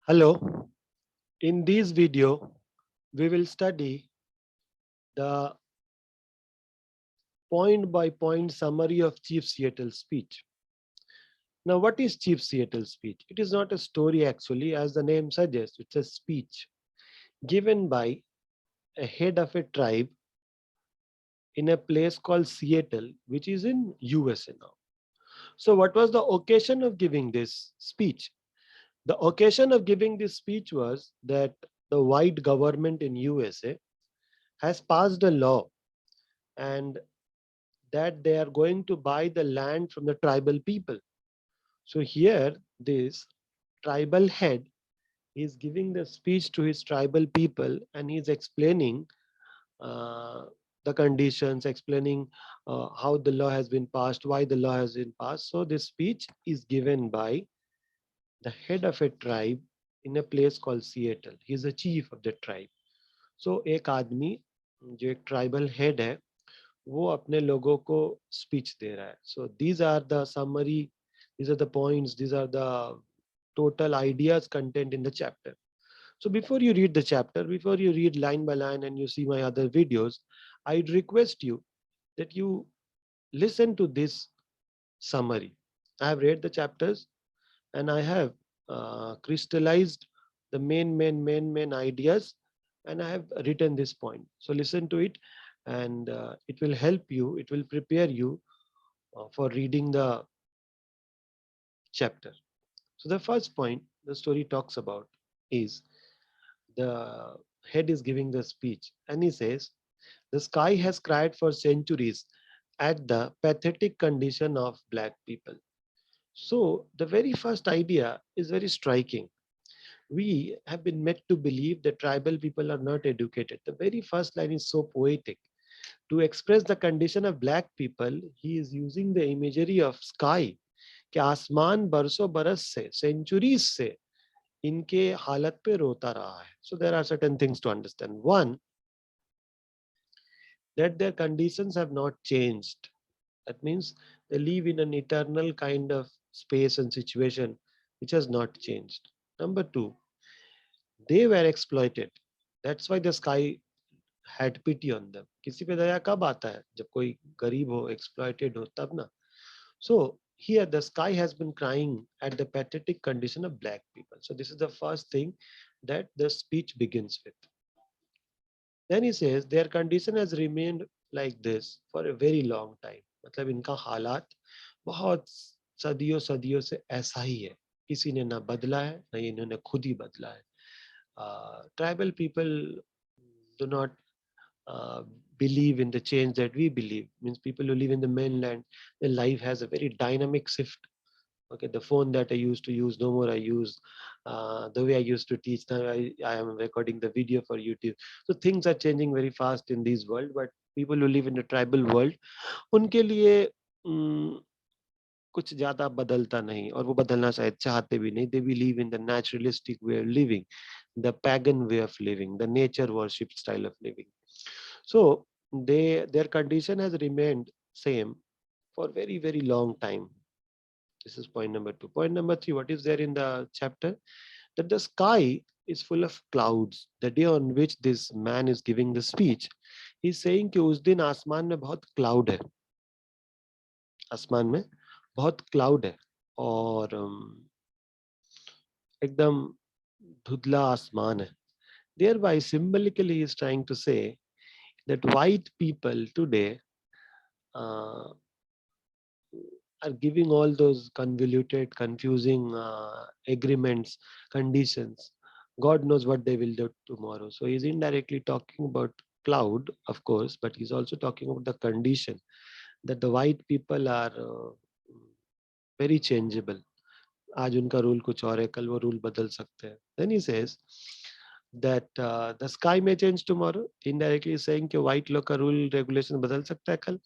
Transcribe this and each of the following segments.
Hello, in this video, we will study the point by point summary of Chief Seattle's speech. Now, what is Chief Seattle's speech? It is not a story actually, as the name suggests, it's a speech given by a head of a tribe in a place called Seattle, which is in USA now. So, what was the occasion of giving this speech? The occasion of giving this speech was that the white government in USA has passed a law and that they are going to buy the land from the tribal people. So here, this tribal head is giving the speech to his tribal people and he's explaining uh, the conditions, explaining how the law has been passed, why the law has been passed. So this speech is given by the head of a tribe in a place called Seattle. He is the chief of the tribe. So एक आदमी जो एक tribal head है वो अपने लोगों को speech दे रहा है. So these are the summary, these are the points, these are the total ideas contained in the chapter. So before you read the chapter, before you read line by line and you see my other videos, I'd request you that you listen to this summary. I have read the chapters and I have crystallized the main ideas and I have written this point. So listen to it and it will help you, it will prepare you for reading the chapter. So the first point the story talks about is the head is giving the speech and he says, the sky has cried for centuries at the pathetic condition of black people. So the very first idea is very striking. We have been made to believe that tribal people are not educated. The very first line is so poetic. To express the condition of black people, he is using the imagery of sky. कि आसमान बरसों बरस से centuries से इनके हालत पे रोता रहा है. So there are certain things to understand. One, that their conditions have not changed. That means they live in an eternal kind of space and situation which has not changed. Number two, they were exploited. That's why the sky had pity on them. किसी पे दया कब आता है? जब कोई गरीब हो, exploited हो, तब ना. So here the sky has been crying at the pathetic condition of black people. So this is the first thing that the speech begins with. Then he says their condition has remained like this for a very long time. मतलब इनका हालात बहुत सदियों सदियों से ऐसा ही है. किसी ने ना बदला है, ना इन्होंने खुद ही बदला है. Tribal people do not uh, believe in the change that we believe. Means people who live in the mainland, their life has a very dynamic shift. Okay, the phone that I used to use, no more I use. The way I used to teach, now I am recording the video for YouTube. So things are changing very fast in this world, but people who live in the tribal world, उनके लिए कुछ ज्यादा बदलता नहीं और वो बदलना शायद चाहते भी नहीं. They believe in the naturalistic way of living, the pagan way of living, the nature worship style of living. So their condition has remained same for very long time. This is point number two. Point number three, what is there in the chapter? That the sky is full of clouds. The day on which this man is giving the speech, he's saying कि उस दिन आसमान में बहुत cloud है. आसमान में बहुत cloud है और एकदम धुंधला आसमान है. Thereby symbolically he is trying to say that white people today uh, are giving all those convoluted, confusing agreements, conditions. God knows what they will do tomorrow. So he's indirectly talking about cloud, of course, but he's also talking about the condition that the white people are very changeable. आज उनका rule कुछ और है, कल वो rule बदल सकते हैं. Then he says that the sky may change tomorrow. Indirectly saying कि white लोग का रूल रेगुलेशन बदल सकता है कल.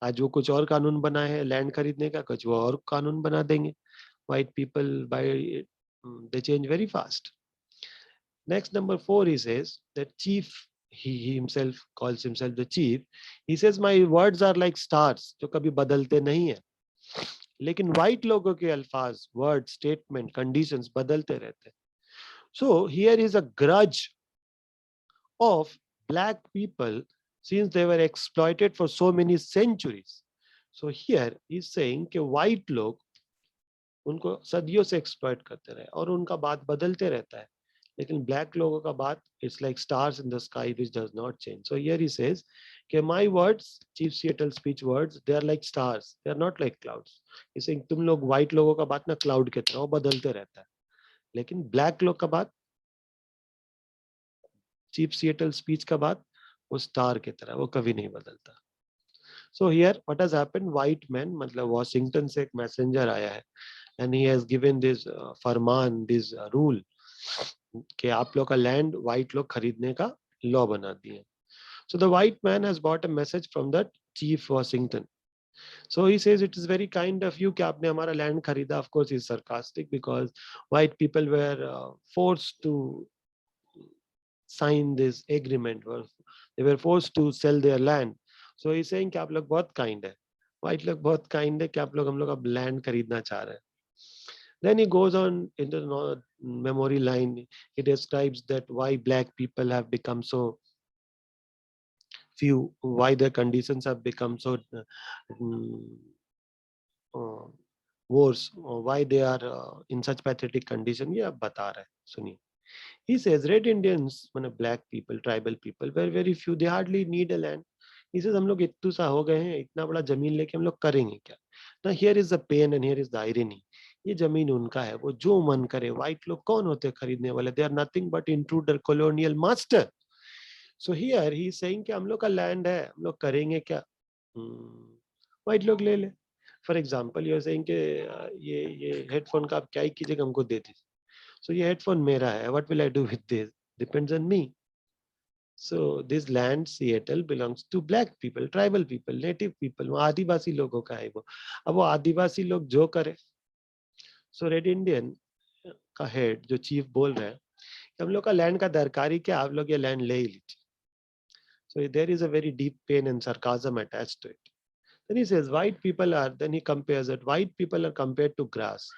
आज वो कुछ और कानून बना है लैंड खरीदने का, कुछ वो और कानून बना देंगे. White people they change very fast. Next, number 4, he says that chief, he himself calls himself the chief. He says my words are like stars जो कभी बदलते नहीं है. लेकिन white लोगों के अल्फाज, वर्ड, स्टेटमेंट, कंडीशंस बदलते रहते हैं. So here is a grudge of black people since they were exploited for so many centuries. So here he's saying कि white लोग उनको सदियों से एक्सप्लॉइट करते रहे और उनका बात बदलते रहता है, लेकिन ब्लैक लोगों का बात it's like stars in the sky which does not change. So here he says कि my words, chief Seattle speech words, they are like stars, they are not like clouds. इसे तुम लोग व्हाइट लोगों का बात ना क्लाउड की तरह वो बदलते रहता है, लेकिन ब्लैक लोग का बात, चीफ सिएटल स्पीच का बात वो स्टार की तरह वो कभी नहीं बदलता. So here what has happened, white man मतलब वॉशिंगटन से एक मैसेंजर आया है and he has given this Farman, this rule कि आप लोग का लैंड व्हाइट लोग खरीदने का लॉ बना दिए. So the white man has bought a message from the chief Washington. So he says it is very kind of you कि आपने हमारा लैंड खरीदा. Of course he's sarcastic because white people were forced to sign this agreement, they were forced to sell their land. So he's saying कि आप लोग बहुत kind है, white लोग बहुत kind है कि आप लोग हम लोग अब लैंड खरीदना चाह रहे हैं. Then he goes on into the memory line. He describes that why black people have become so few, why their conditions have become so mm, uh, worse, or why they are in such pathetic condition. ये अब बता रहा है, सुनिए. He says red Indians, माने black people, tribal people, were very few. They hardly need a land. He says हम लोग इतने सा हो गए हैं, इतना बड़ा जमीन लेके हम लोग करेंगे क्या? Now here is the pain and here is the irony. ये जमीन उनका है, वो जो मन करे. व्हाइट लोग कौन होते हैं खरीदने वाले? They are nothing but intruder, colonial master. So here he is saying कि हम लोग का लैंड है, हम लोग करेंगे क्या? व्हाइट लोग ले ले. For example you are saying कि ये हेडफोन का आप क्या ही कीजिएगा, हमको दे दीजिए. So ये हेडफोन मेरा है. What will I do with this? Depends on me. So this land Seattle belongs to black people, tribal people, native people. वो आदिवासी लोगों का है वो. अब वो आदिवासी लोग जो करे. So रेड इंडियन का हेड जो चीफ बोल रहे हैं कि हम लोग का लैंड का दरकारी क्या, आप लोग ये लैंड ले ही लीजिए. So there is a very deep pain and sarcasm attached to it. Then he says white people are, then he compares that white people are compared to grass.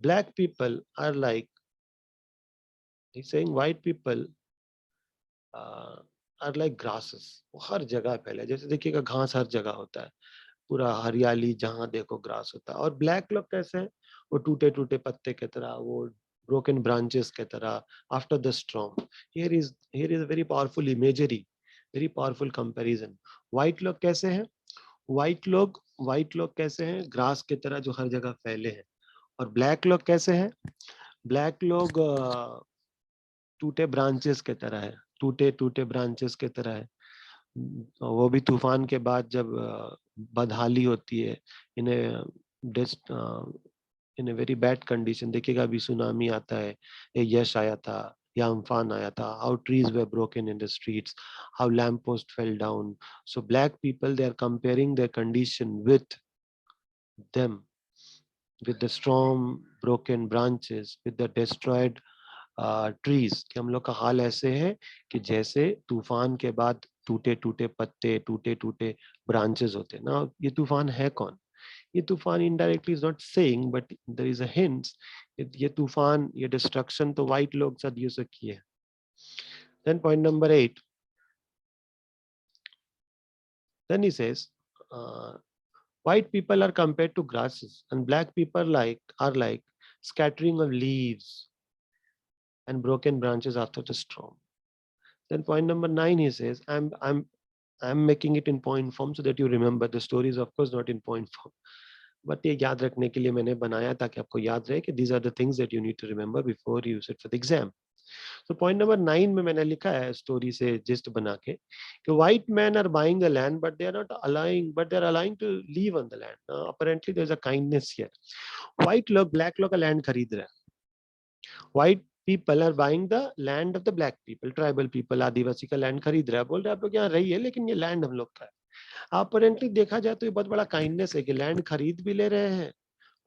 Black people are like, he's saying white people are like grasses. वो हर जगह फैले, जैसे देखिएगा घास हर जगह होता है, पूरा हरियाली जहां देखो ग्रास होता है. और ब्लैक लोग कैसे हैं? वो टूटे टूटे पत्ते की तरह, वो ब्रोकन ब्रांचेस की तरह after the storm. Here is very powerful imagery, very powerful comparison. White लोग कैसे हैं? व्हाइट लोग कैसे हैं? ग्रास की तरह जो हर जगह फैले हैं. और ब्लैक लोग कैसे हैं? ब्लैक लोग टूटे ब्रांचेस की तरह है, टूटे टूटे ब्रांचेस की तरह है. वो भी तूफान के बाद जब बदहाली होती है, इन्हें इन ए वेरी बैड कंडीशन. देखिएगा अभी सुनामी आता है, यश आया था या अम्फान आया था, how trees were broken in the streets, how lamp post fell down. So black people they are comparing their condition with them, with the storm, broken branches, with the destroyed trees. कि हम लोग का हाल ऐसे है कि जैसे तूफान के बाद टूटे टूटे पत्ते, टूटे टूटे ब्रांचेस होते हैं ना. ये तूफान है कौन? ये तूफान indirectly is not saying but there is a hint. ये तूफान, ये डिस्ट्रक्शन तो व्हाइट लोग सदियों से किए हैं. Then point number 8. Then he says white people are compared to grasses and black people are like scattering of leaves and broken branches after the storm. Then point number 9, he says, I'm making it in point form so that you remember. The story is of course not in point form, but ये याद रखने के लिए मैंने बनाया ताकि आपको याद रहे कि these are the things that you need to remember before you sit for the exam. So point number 9 में मैंने लिखा है स्टोरी से जिस्ट बना के कि white men are buying the land but they are not allowing, but they are allowing to live on the land. Apparently there is a kindness here. White लोग black लोग का land खरीद रहे हैं. White people are buying the land of the black people, tribal people, आदिवासी का land खरीद रहा है. बोल रहे आप लोग यहाँ रहिए लेकिन ये लैंड हम लोग का है. अपरेंटली देखा जाए तो ये बहुत बड़ा काइंडनेस है कि लैंड खरीद भी ले रहे हैं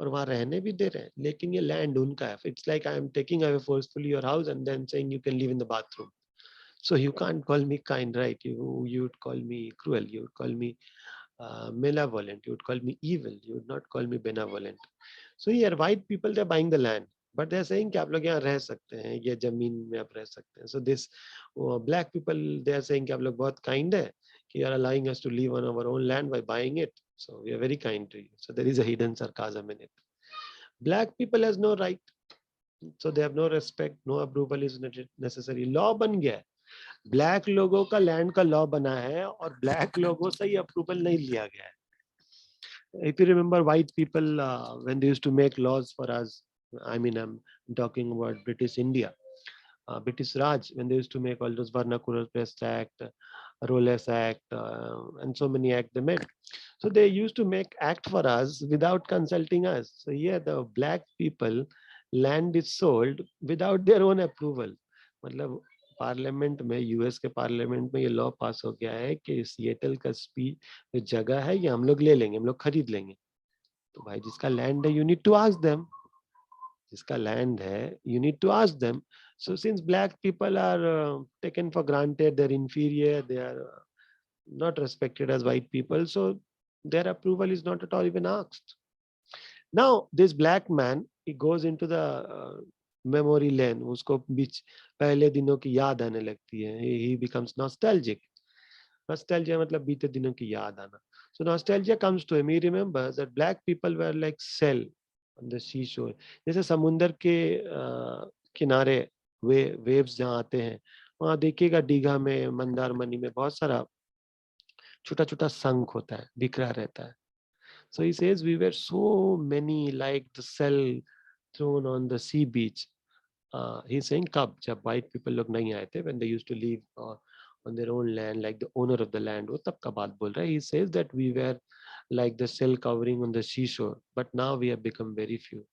और वहां रहने भी दे रहे हैं, लेकिन ये लैंड उनका है. It's like I am taking away forcefully your house and then saying you can live in the bathroom. So you can't call me kind, right? You would call me cruel. You would call me malevolent. You would call me evil. You would not call me benevolent. So here, white people, they're buying the land. But they are saying कि आप लोग यहाँ रह सकते हैं, ये जमीन में आप रह सकते हैं. So this black people they are saying कि आप लोग बहुत काइंड है कि you are allowing us to live on our own land by buying it. So we are very kind to you. So there is a hidden sarcasm in it. Black people has no right, so they have no respect, no approval is necessary. Law बन गया है, black लोगों का land का law बना है और black लोगों से ही अप्रूवल नहीं लिया गया है. If you remember, white people when they used to make laws for us, I mean I'm talking about British India, British Raj, when they used to make all those Vernacular Pest Act, Roles Act, and so many acts they made. So they used to make act for us without consulting us. So here the black people land is sold without their own approval. मतलब parliament में, US के parliament में ये law पास हो गया है कि Seattle का जो जगह है ये हम लोग ले लेंगे, हम लोग खरीद लेंगे. तो भाई जिसका लैंड है, you need to ask them. जिसका लैंड है, you need to ask them. So since black people are taken for granted, they're inferior, they are not respected as white people, so their approval is not at all even asked. Now this black man, he goes into the memory lane. उसको बीच पहले दिनों की याद आने लगती है. He becomes nostalgic. Nostalgia मतलब बीते दिनों की याद आना. So nostalgia comes to him. He remembers that black people were like shell on the seashore. जैसे समुंदर के किनारे वेव्स जहाँ आते हैं, वहाँ देखिएगा दीघा में, मंदारमनी में बहुत सारा छोटा छोटा शंख होता है, बिखरा रहता है. So he says we were so many like the shell thrown on the sea beach. He's saying कब, जब white people लोग नहीं आए थे, when they used to live on their own land, like the owner of the land, वो तब का बात बोल रहा है. He says that we were like the shell covering on the seashore, but now we have become very few.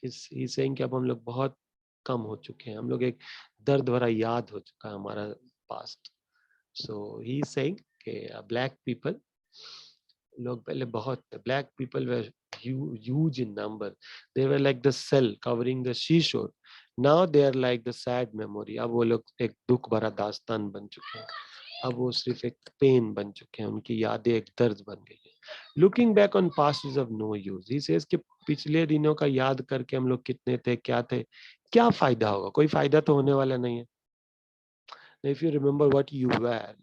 He's saying कि अब हम लोग बहुत कम हो चुके हैं, हम लोग एक दर्द भरा याद हो चुका है हमारा पास्ट. So he's saying कि black people, लोग पहले बहुत, black people were huge in number. They were like the cell covering the seashore. Now they are like the sad memory. अब वो लोग एक दुख भरा दास्तान बन चुके हैं. अब वो सिर्फ एक पेन बन चुके हैं, उनकी यादें एक दर्द बन गई है. Looking back on past is of no use. He says कि पिछले दिनों का याद करके हम लोग कितने थे, क्या थे, क्या फायदा होगा? कोई फायदा तो होने वाला नहीं है. If you remember what you were,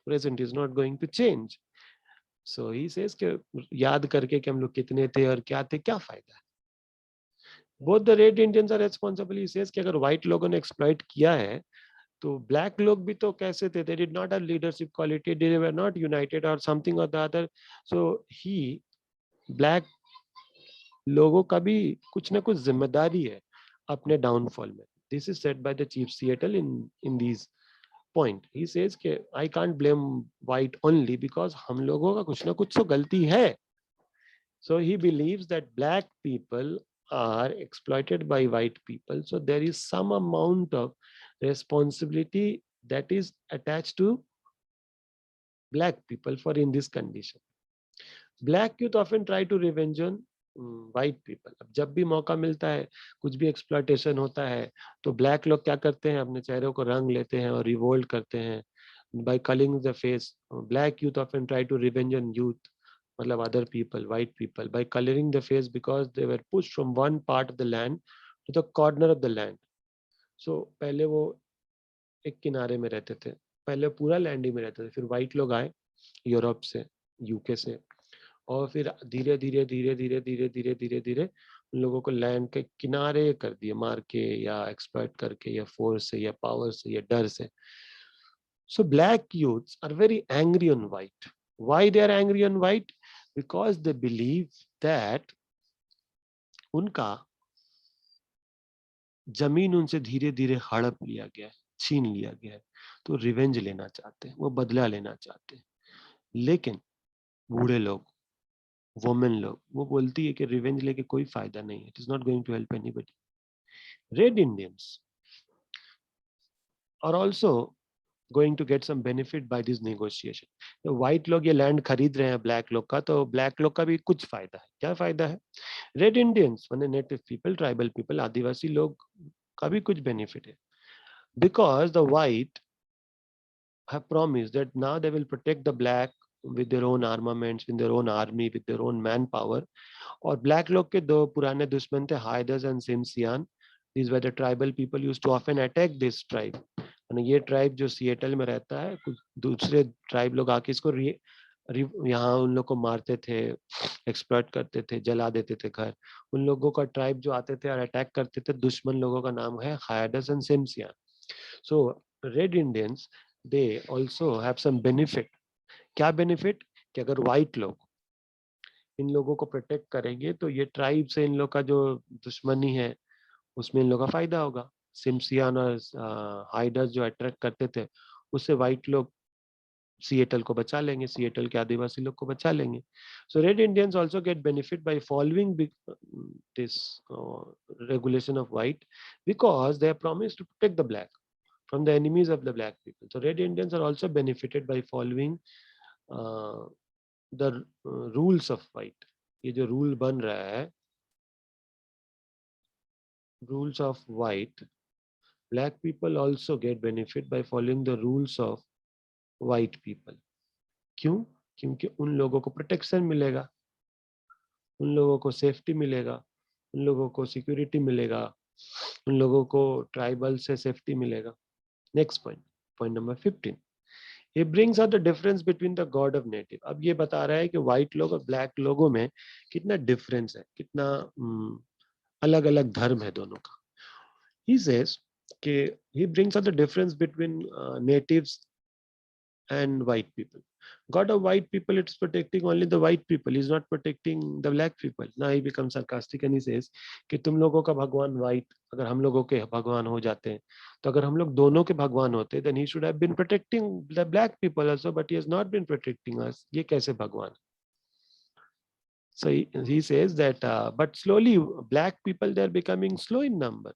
present is not going to change. So he says कि याद करके कि हम लोग कितने थे और क्या थे, क्या फायदा है? Both the red Indians are responsible. He says कि अगर white लोगों ने exploit किया है, तो black लोग भी तो कैसे थे? They did not have leadership quality. They were not united or something or the other. So black लोगों का भी कुछ ना कुछ जिम्मेदारी है अपने downfall में. This is said by the chief Seattle in these point. He says कि I can't blame white only because हम लोगों का कुछ ना कुछ तो गलती है. So he believes that black people are exploited by white people. So there is some amount of responsibility that is attached to black people for in this condition. Black youth often try to revenge on white people. अब जब भी मौका मिलता है, कुछ भी exploitation होता है, तो ब्लैक लोग क्या करते हैं? अपने चेहरों को रंग लेते हैं और रिवोल्ट करते हैं. By culling the face, black youth often try to revenge on youth, मतलब other people, white people, by coloring the face because they were pushed from one part of the land to the corner of the land. So पहले वो एक किनारे में रहते थे, पहले पूरा लैंड ही में रहते थे, फिर व्हाइट लोग आए यूरोप से, यूके से, और फिर धीरे धीरे धीरे धीरे धीरे धीरे धीरे धीरे उन लोगों को लैंड के किनारे कर दिए, मार के या एक्सप्लॉइट करके या फोर्स से या पावर से या डर से. So black youths are very angry on white. Why they are angry on white? Because they believe that उनका जमीन उनसे धीरे धीरे हड़प लिया गया है, छीन लिया गया है, तो रिवेंज लेना चाहते हैं, वो बदला लेना चाहते हैं. लेकिन बूढ़े लोग, वुमेन लोग, वो बोलती है कि रिवेंज लेके कोई फायदा नहीं है. It is not going to help anybody. Red Indians are also going to get some benefit by this negotiation. तो white लोग ये लैंड खरीद रहे हैं black लोग का, तो black लोग का भी कुछ फायदा है. क्या फायदा है? Red Indians, माने native people, tribal people, आदिवासी लोग का भी कुछ benefit है. Because the white have promised that now they will protect the black with their own armaments, with their own army, with their own manpower. और black लोग के दो पुराने दुश्मन थे, हाइदर्स and सिमसियान. These were the tribal people used to often attack this tribe. और ये tribe जो सिएटल में रहता है, कुछ दूसरे ट्राइब लोग आके इसको यहाँ उन लोग को मारते थे, एक्सप्लॉइट करते थे, जला देते थे घर। उन लोगों का ट्राइब जो आते थे और अटैक करते थे, दुश्मन लोगों का नाम है हायडस एंड सिम्सिया। So red Indians they also have some benefit. क्या बेनिफिट? कि अगर व्हाइट लोग इन लोगों को प्रोटेक्ट करेंगे तो ये ट्राइब से इन लोग का जो दुश्मनी है उसमें इन लोग का फायदा होगा। सिम्सियन और हाइडर्स जो अट्रैक्ट करते थे, उससे व्हाइट लोग सिएटल को बचा लेंगे, सिएटल के आदिवासी लोग को बचा लेंगे। So red Indians also get benefit by following this regulation of white because they have promised to protect the black from the enemies of the black people. So red Indians are also benefited by following the rules of white. ये जो rule बन रहा है, rules of white, black people also get benefit by following the rules of white people. क्यों? क्योंकि उन लोगों को प्रोटेक्शन मिलेगा, उन लोगों को सेफ्टी मिलेगा, उन लोगों को सिक्योरिटी मिलेगा, उन लोगों को ट्राइबल से सेफ्टी मिलेगा। Next point, point number 15, He brings out the difference between the god of native. अब ये बता रहा है कि व्हाइट लोग और ब्लैक लोगों में कितना डिफरेंस है, कितना अलग अलग धर्म है दोनों का। He says कि he brings out the difference between natives and white people. God of white people, it's protecting only the white people. He's not protecting the black people. Now he becomes sarcastic and he says कि तुम लोगों का भगवान white, अगर हम लोगों के भगवान हो जाते हैं, तो अगर हम लोग दोनों के भगवान होते, then he should have been protecting the black people also, but he has not been protecting us. ये कैसे भगवान? So he says that, but slowly black people, they're becoming slow in number.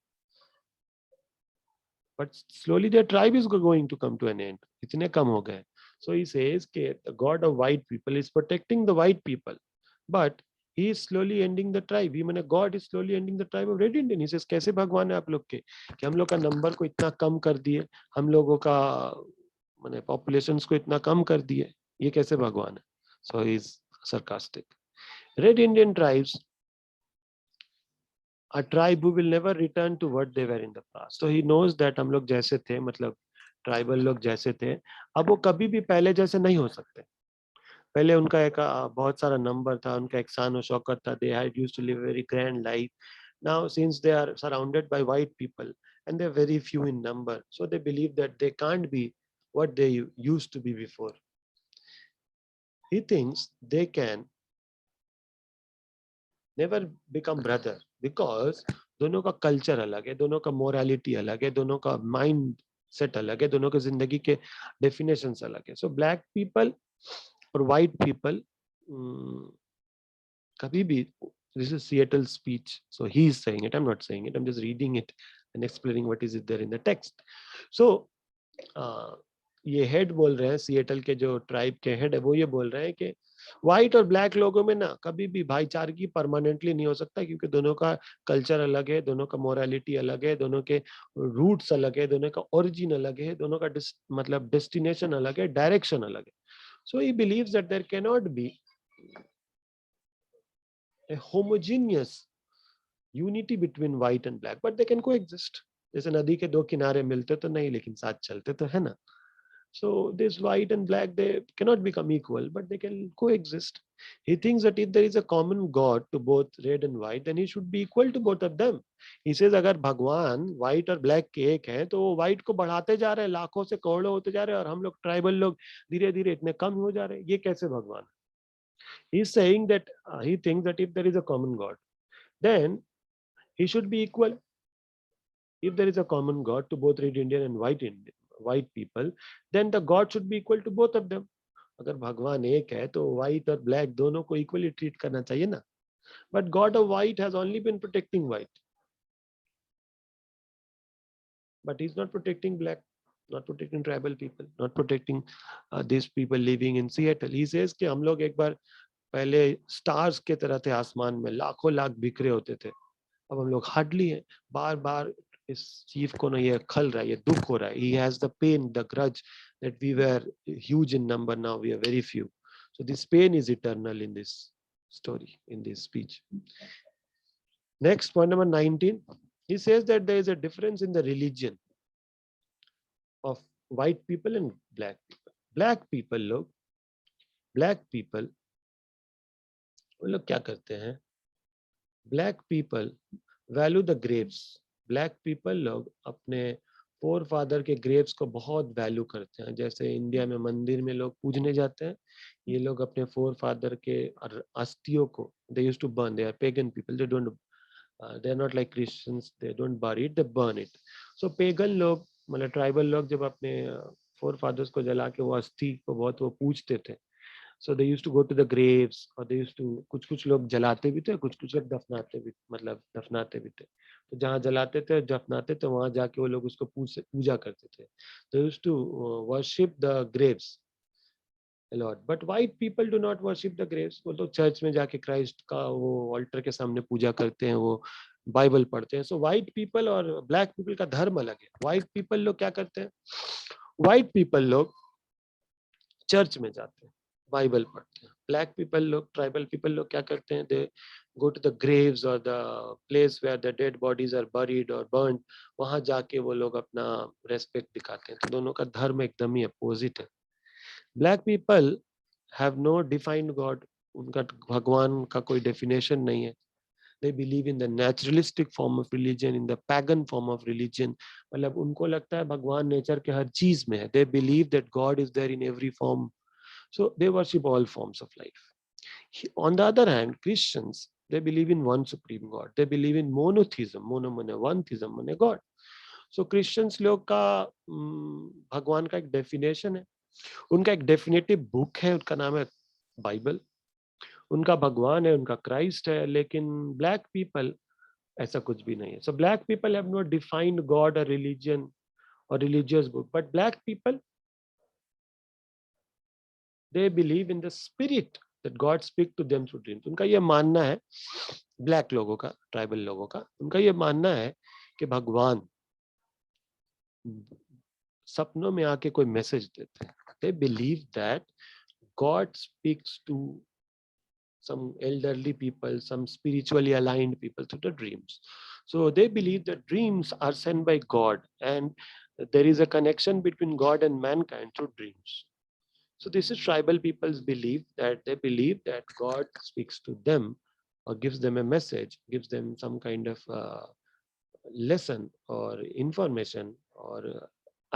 But slowly their tribe is going to come to an end. इतने कम हो गए. So he says कि the God of white people is protecting the white people, but he is slowly ending the tribe. He माने God is slowly ending the tribe of red Indian. He says कैसे भगवान है आप लोग के, कि हम लोग का नंबर को इतना कम कर दिए, हम लोगों का माने populations को इतना कम कर दिए, ये कैसे भगवान है? So he is sarcastic. Red Indian tribes, a tribe who will never return to what they were in the past. So he knows that हम लोग जैसे थे, मतलब ट्राइबल लोग जैसे थे, अब वो कभी भी पहले जैसे नहीं हो सकते। पहले उनका एक बहुत सारा नंबर था, उनका एक शान और शौकत था, they had used to live a very grand life. Now since they are surrounded by white people and they're very few in number, so they believe that they can't be what they used to be before. He thinks they can never become brother because दोनों का culture अलग है, दोनों का morality अलग है, दोनों का माइंड सेट अलग है, दोनों के जिंदगी के डेफिनेशंस अलग है। सो ब्लैक पीपल और व्हाइट पीपल कभी भी, this is Seattle speech, so he is saying it, I'm not saying it, I'm just reading it and explaining what is it there in the text. So ये head बोल रहे हैं, Seattle के जो tribe के head है वो ये बोल रहे हैं कि व्हाइट और ब्लैक लोगों में ना कभी भी भाईचारगी परमानेंटली नहीं हो सकता, क्योंकि दोनों का कल्चर अलग है, दोनों का मोरालिटी अलग है, दोनों के रूट्स अलग है, दोनों का ओरिजिन अलग है, दोनों का मतलब डेस्टिनेशन अलग है, डायरेक्शन अलग है. So he believes that there can not be a homogeneous unity between white and black, but they can coexist. जैसे नदी के दो किनारे मिलते तो नहीं, लेकिन साथ चलते तो है ना. So this white and black, they cannot become equal, but they can coexist. He thinks that if there is a common God to both red and white, then he should be equal to both of them. He says अगर भगवान white और black के एक हैं, तो वो white को बढ़ाते जा रहे हैं, लाखों से करोड़ों होते जा रहे हैं, और हम लोग ट्राइबल लोग धीरे धीरे इतने कम हो जा रहे हैं. ये कैसे भगवान? He is saying that he thinks that if there is a common God, then he should be equal. If there is a common God to both red Indian and white people, then the God should be equal to both of them. अगर भगवान एक है तो white और black दोनों को equally treat करना चाहिए ना. But God of white has only been protecting white, but he's not protecting black, not protecting tribal people, not protecting these people living in Seattle. He says कि हम लोग एक बार पहले stars के तरह थे आसमान में, लाखों लाख बिखरे होते थे. अब हम लोग हार्डली हैं. बार बार इस चीफ को ना ये खल रहा है, ये दुख हो रहा है. He has the pain, the grudge that we were huge in number, now we are very few. So this pain is eternal in this story, in this speech. Next, point number 19. He says that there is a difference in the religion of white people and black people. Black people वो लोग क्या करते हैं? Black people value the Graves. Black people लोग अपने four father के Graves को बहुत वैल्यू करते हैं. जैसे इंडिया में मंदिर में लोग पूजने जाते हैं, ये लोग अपने फोर फादर के अस्थियों को they used to burn. They are pagan people, they don't they are not like Christians, they don't bury it, they burn it. So pagan लोग मतलब ट्राइबल लोग जब अपने फोर फादर्स को जला के वो अस्थि को बहुत वो पूजते थे. So they used to go to the graves, और they used to कुछ लोग जलाते भी थे, कुछ लोग दफनाते भी, मतलब दफनाते भी थे. तो जहाँ जलाते थे दफनाते थे वहां जाके वो लोग उसको पूजा करते थे. They used to worship the graves a lot. But white people do not worship the graves. वो तो चर्च में जाके क्राइस्ट का वो ऑल्टर के सामने पूजा करते हैं, वो बाइबल पढ़ते हैं. सो व्हाइट पीपल और ब्लैक पीपल का धर्म अलग है. व्हाइट पीपल लोग क्या करते हैं? व्हाइट पीपल लोग चर्च में जाते हैं, बाइबल पढ़ते हैं. ब्लैक पीपल लोग, ट्राइबल पीपल लोग क्या करते हैं? They go to the graves और the place where the dead bodies are buried और बर्न्ड. वहां जाके वो लोग अपना रेस्पेक्ट दिखाते हैं. तो दोनों का धर्म एकदम ही अपोजिट है. Black people have no defined god. उनका भगवान का कोई डेफिनेशन नहीं है. They believe in the naturalistic form of religion, in the pagan form of religion. मतलब उनको लगता है भगवान नेचर के हर चीज में है. They believe that God is there in every form. So they worship all forms of life. On the other hand, Christians, they believe in one supreme God. They believe in monotheism, mono mane one theism mane God. So Christians लोग का भगवान का एक definition है, उनका एक definitive book है, उनका नाम है बाइबल. उनका भगवान है, उनका क्राइस्ट है. लेकिन ब्लैक पीपल ऐसा कुछ भी नहीं है. So black people have not defined god और रिलीजन और religious book, but black people they believe in the spirit that god speak to them through dreams. उनका ये मानना है, ब्लैक लोगों का, ट्राइबल लोगों का, उनका ये मानना है कि भगवान सपनों में आके कोई मैसेज देते हैं. They believe that god speaks to some elderly people, some spiritually aligned people through the dreams. So they believe that dreams are sent by God, and there is a connection between God and mankind through dreams. So this is tribal people's belief, that they believe that God speaks to them or gives them a message, gives them some kind of lesson or information or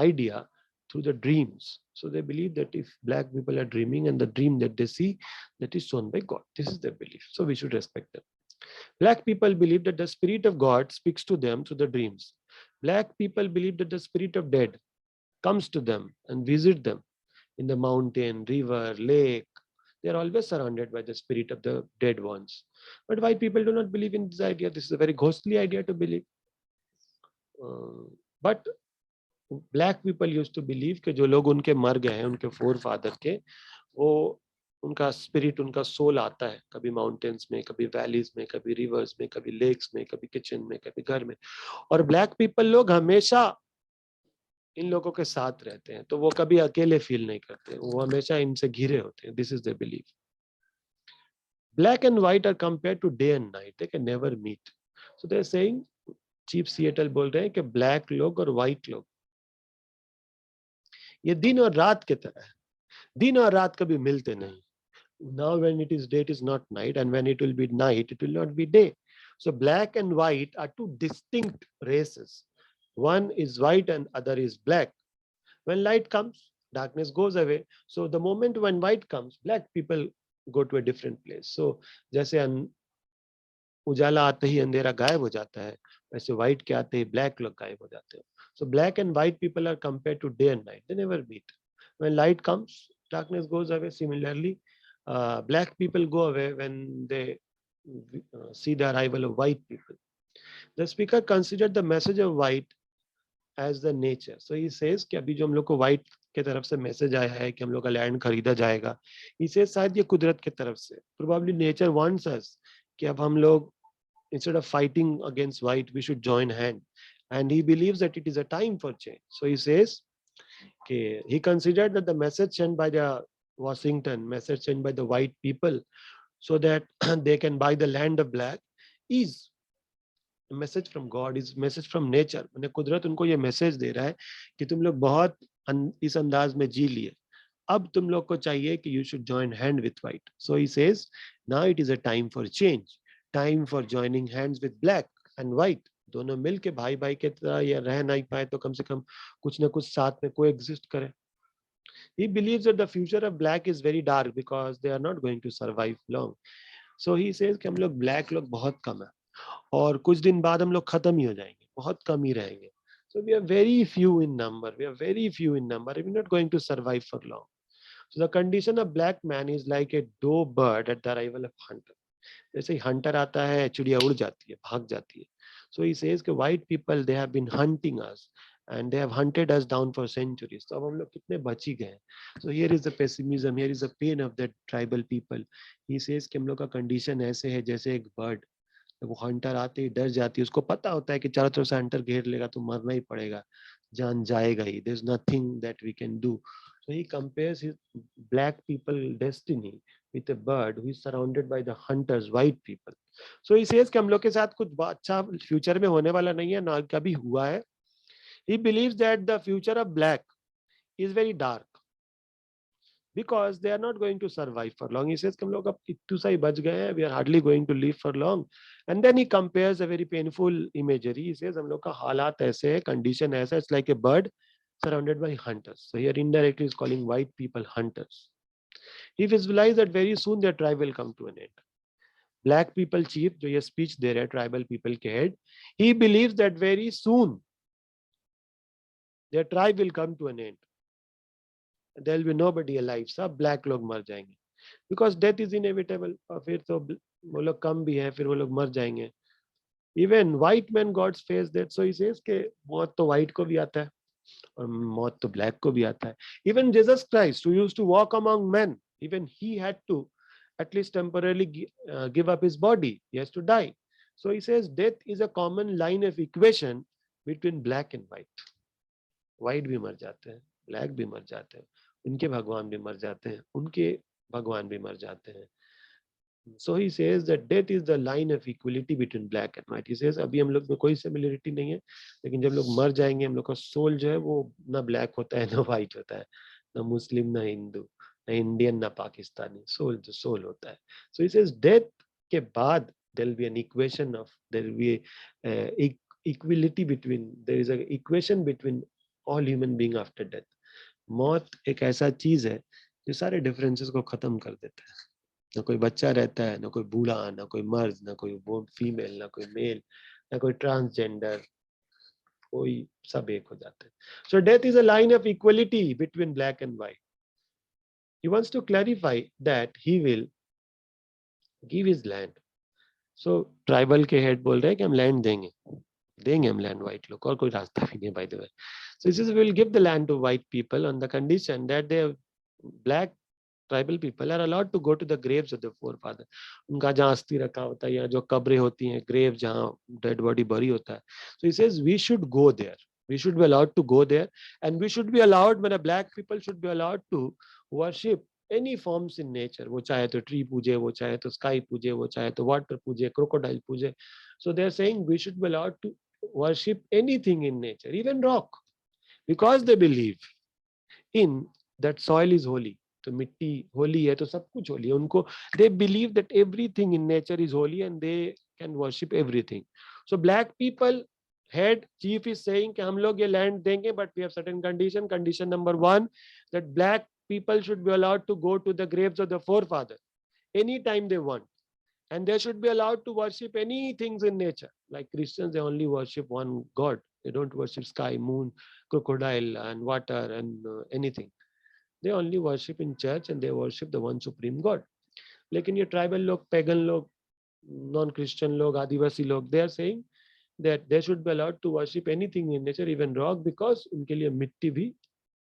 idea through the dreams. So they believe that if black people are dreaming and the dream that they see, that is shown by God. This is their belief. So we should respect them. Black people believe that the spirit of God speaks to them through the dreams. Black people believe that the spirit of dead comes to them and visit them in the mountain, river, lake. They are always surrounded by the spirit of the dead ones. But white people do not believe in this idea. This is a very ghostly idea to believe. But black people use to believe कि जो लोग उनके मर गए हैं, उनके four father के, वो उनका स्पिरिट, उनका सोल आता है कभी माउंटेन्स में, कभी वैलीज में, कभी रिवर्स में, कभी लेक्स में, कभी किचन में, कभी घर में. और ब्लैक पीपल लोग हमेशा इन लोगों के साथ रहते हैं, तो वो कभी अकेले फील नहीं करते, वो हमेशा इनसे घिरे होते हैं. This is their belief. Black and white are compared to day and night, they can never meet. So they are saying, chief Seattle बोल रहे हैं कि ब्लैक लोग और व्हाइट लोग ये दिन और रात की तरह है. दिन और रात कभी मिलते नहीं. Now when it is day, it is not night, and when it will be night, it will not be day. So black and white are two distinct races. One is white and other is black. When light comes, darkness goes away. So the moment when white comes, black people go to a different place. So जैसे उजाला आते ही अंधेरा गायब हो जाता है, वैसे white के आते ही ब्लैक लोग गायब हो जाते हैं. So black and white people are compared to day and night. They never meet. When light comes, darkness goes away. Similarly, black people go away when they see the arrival of white people. The speaker considered the message of white as the nature. So he says कि अभी जो हम लोग को white के तरफ से message आया है कि हम लोग का लैंड खरीदा जाएगा, he says शायद ये कुदरत के तरफ से, probably nature wants us कि अब हम लोग instead of fighting against white, we should join hand. And he believes that it is a time for change. So he says, okay, he considered that the message sent by the Washington, message sent by the white people, so that they can buy the land of black, is message from God, is message from nature. मैंने कुदरत उनको ये message दे रहा है कि तुम लोग बहुत इस अंदाज में जी लिए, अब तुम लोग को चाहिए कि you should join hand with white. So he says now it is a time for change, time for joining hands with black and white. दोनों मिलके भाई भाई के तरह या रह नहीं पाए तो कम से कम कुछ ना कुछ साथ में कोएग्जिस्ट करें। He believes that the future of black is very dark because they are not going to survive long. So he says कि हम लोग ब्लैक लोग बहुत कम है और कुछ दिन बाद हम लोग खत्म ही हो जाएंगे, बहुत कम ही रहेंगे। So we are very few in number. We are very few in number. We're not going to survive for long. So the condition of black man is like a doe bird at the arrival of hunter. जैसे ही hunter आता है चिड़िया उड़ जाती है, भाग जाती है। So he says कि white people they have been hunting us and they have hunted us down for centuries. तो अब हम लोग कितने बच ही गए। So here is the pessimism, here is the pain of that tribal people. He says कि हम लोग का condition ऐसे है जैसे एक bird, वो हंटर आते ही डर जाती है, उसको पता होता है कि चारों तरफ से हंटर घेर लेगा तो मरना ही पड़ेगा, जान जाएगा ही, there is nothing that we can do. So he compares his black people destiny with a bird who is surrounded by the hunters white people. So he says कि हम लोग के साथ कुछ अच्छा फ्यूचर में होने वाला नहीं है, ना कभी हुआ है। ही believes that the future of black is very dark because they are not going to survive for long. He says कि हम लोग अब इतू सा ही बच गए हैं, we are hardly going to live for long. And then he compares a very painful imagery. He says हम लोग का हालात ऐसे है, condition ऐसा, it's like a bird surrounded by hunters. So here indirectly is calling white people hunters. He visualized that very soon their tribe will come to an end. Black people chief जो ये speech दे रहे हैं tribal people के head, he believes that very soon their tribe will come to an end. There will be nobody alive. सब black लोग मर जाएंगे because death is inevitable. और फिर तो वो लोग कम भी है, फिर वो लोग मर जाएंगे। Even white men gods face death. So he says कि मौत तो white को भी आता है और मौत तो black को भी आता है। Even Jesus Christ who used to walk among men, even he had to at least temporarily give up his body. He has to die. So he says death is a common line of equation between black and white. White भी मर जाते हैं, black भी मर जाते हैं, उनके भगवान भी मर जाते हैं, उनके भगवान भी मर जाते हैं। So he says that death is the line of equality between black and white. He says अभी हम लोग में कोई सिमिलरिटी नहीं है, लेकिन जब लोग मर जाएंगे हम लोग का सोल जो है वो ना ब्लैक होता है ना वाइट होता है, ना मुस्लिम ना हिंदू ना इंडियन ना पाकिस्तानी, सोल जो सोल होता है। So he says death के बाद there will be an equation of, there will be equality between, there is a equation between all human being after death. मौत एक ऐसा चीज है जो सारे डिफरेंसेस को खत्म कर देता है। ना कोई बच्चा रहता है, ना कोई बूढ़ा, ना कोई मर्द, ना कोई वो फीमेल, ना कोई मेल, ना कोई ट्रांसजेंडर, कोई सब एक हो जाते हैं। So death is a line of equality between black and white. He wants to clarify that he will give his land. So tribal के हेड बोल रहे हैं कि हम लैंड देंगे, देंगे हम लैंड व्हाइट लोग, और कोई रास्ता भी नहीं by the way. So this is will give the land to white people on the condition that they black tribal people are allowed to go to the graves of the forefather. उनका जहाँ अस्थि रखा होता है या जो कब्रें होती हैं, ग्रेव जहाँ डेड बॉडी बरी होता है, so he says we should go there, we should be allowed to go there, and we should be allowed, when a black people should be allowed to worship any forms in nature. वो चाहे तो tree पूजे, वो चाहे तो sky पूजे, वो चाहे तो वाटर पूजे, क्रोकोडाइल पूजे। So they are saying we should be allowed to worship anything in nature, even rock, because they believe in that soil is holy. तो मिट्टी होली है तो सब कुछ होली है उनको। They believe that everything in nature is holy and they can worship everything. So black people head chief is saying कि हम लोग ये लैंड देंगे, but we have certain condition. Condition number 1 that black people should be allowed to go to the graves of the forefather anytime they want, and they should be allowed to worship any things in nature. Like Christians, they only worship one god, they don't worship sky, moon, crocodile and water and anything. They only worship in church and they worship the one supreme God. लेकिन ये tribal लोग, pagan लोग, non Christian लोग, आदिवासी लोग, they are saying that they should be allowed to worship anything in nature, even rock, because उनके लिए मिट्टी भी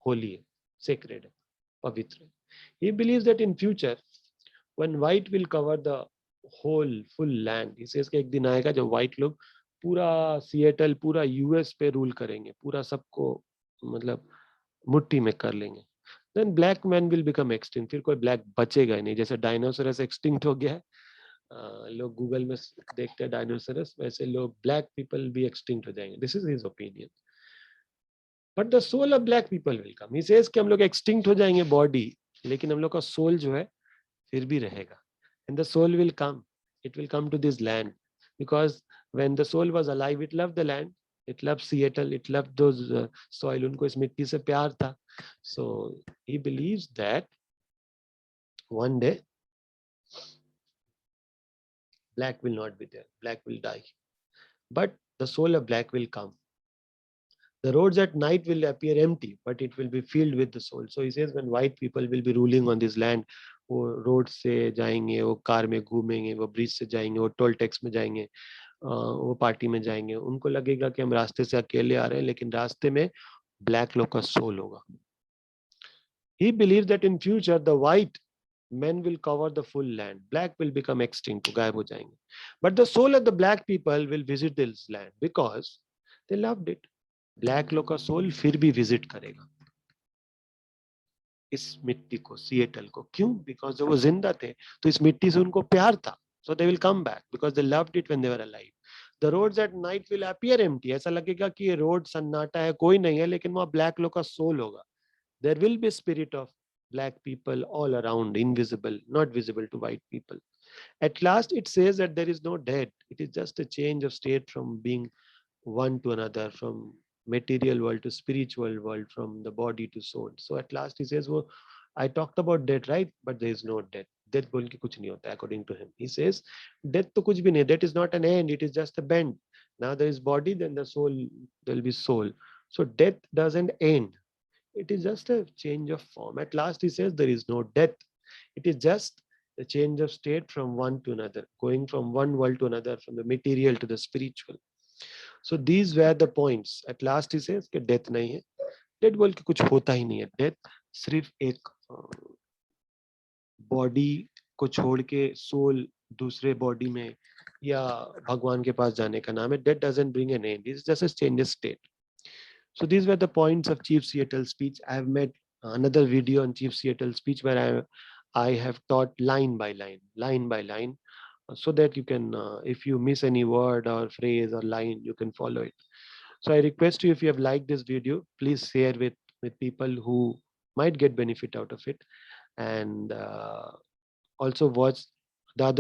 होली है, sacred है, पवित्र है। He believes that in future when white will cover the whole full land, he says कि एक दिन आएगा जब white लोग पूरा सिएटल, पूरा यूएस पे रूल करेंगे, पूरा सबको मतलब मुट्ठी में कर लेंगे। Then black man will become extinct. फिर कोई black बचेगा ही नहीं, जैसे डायनासोरस extinct हो गया है, लोग गूगल में देखते हैं डायनासोरस, वैसे लोग ब्लैक पीपल भी एक्सटिंक्ट हो जाएंगे. This is his opinion. But the soul of black people will come. He says कि हम लोग एक्सटिंक्ट हो जाएंगे बॉडी, लेकिन हम लोग का सोल जो है फिर भी रहेगा. And the soul will come. It will come to this land, because when the soul was alive it loved the land, it loved Seattle, it loved those soil. उनको इस मिट्टी से प्यार था. So he believes that one day black will not be there, black will die, but the soul of black will come. The roads at night will appear empty, but it will be filled with the soul. So he says when white people will be ruling on this land, वो road से जाएंगे, वो car में घूमेंगे, वो bridge से जाएंगे, वो टोल टैक्स में जाएंगे, वो पार्टी में जाएंगे, उनको लगेगा कि हम रास्ते से अकेले आ रहे हैं, लेकिन रास्ते में ब्लैक लोग का सोल होगा. He believes that in future the white men will cover the full land, black will become extinct, तो गायब हो जाएंगे. But the soul of the black people will visit this land because they loved it. Black लोग का soul फिर भी visit करेगा इस मिट्टी को, सिएटल को. क्यों? बिकॉज जब वो जिंदा थे तो इस मिट्टी से उनको प्यार था. So they will come back because they loved it when they were alive. The roads at night will appear empty. ऐसा लगेगा कि ये रोड सन्नाटा है, कोई नहीं है, लेकिन वहां ब्लैक लोग का सोल होगा. There will be a spirit of black people all around, invisible, not visible to white people. At last, it says that there is no death. It is just a change of state from being one to another, from material world to spiritual world, from the body to soul. So at last, he says, "Well, I talked about death, right? But there is no death. Death बोल के कुछ नहीं होता, according to him." He says, "Death तो कुछ भी नहीं. Death is not an end. It is just a bend. Now there is body, then the soul. There will be soul. So death doesn't end. It is just a change of form. At last, he says there is no death. It is just a change of state from one to another, going from one world to another, from the material to the spiritual." So these were the points. At last, he says कि death नहीं है. Death बोल के कुछ होता ही नहीं है. Death सिर्फ एक बॉडी को छोड़ के सोल दूसरे बॉडी में या भगवान के पास जाने का नाम है. Death doesn't bring an end. It's just a change of state. So these were the points of Chief Seattle's speech. I have made another video on Chief Seattle's speech where I have taught line by line, so that you can, if you miss any word or phrase or line, you can follow it. So I request you, if you have liked this video, please share with people who might get benefit out of it, and also watch the other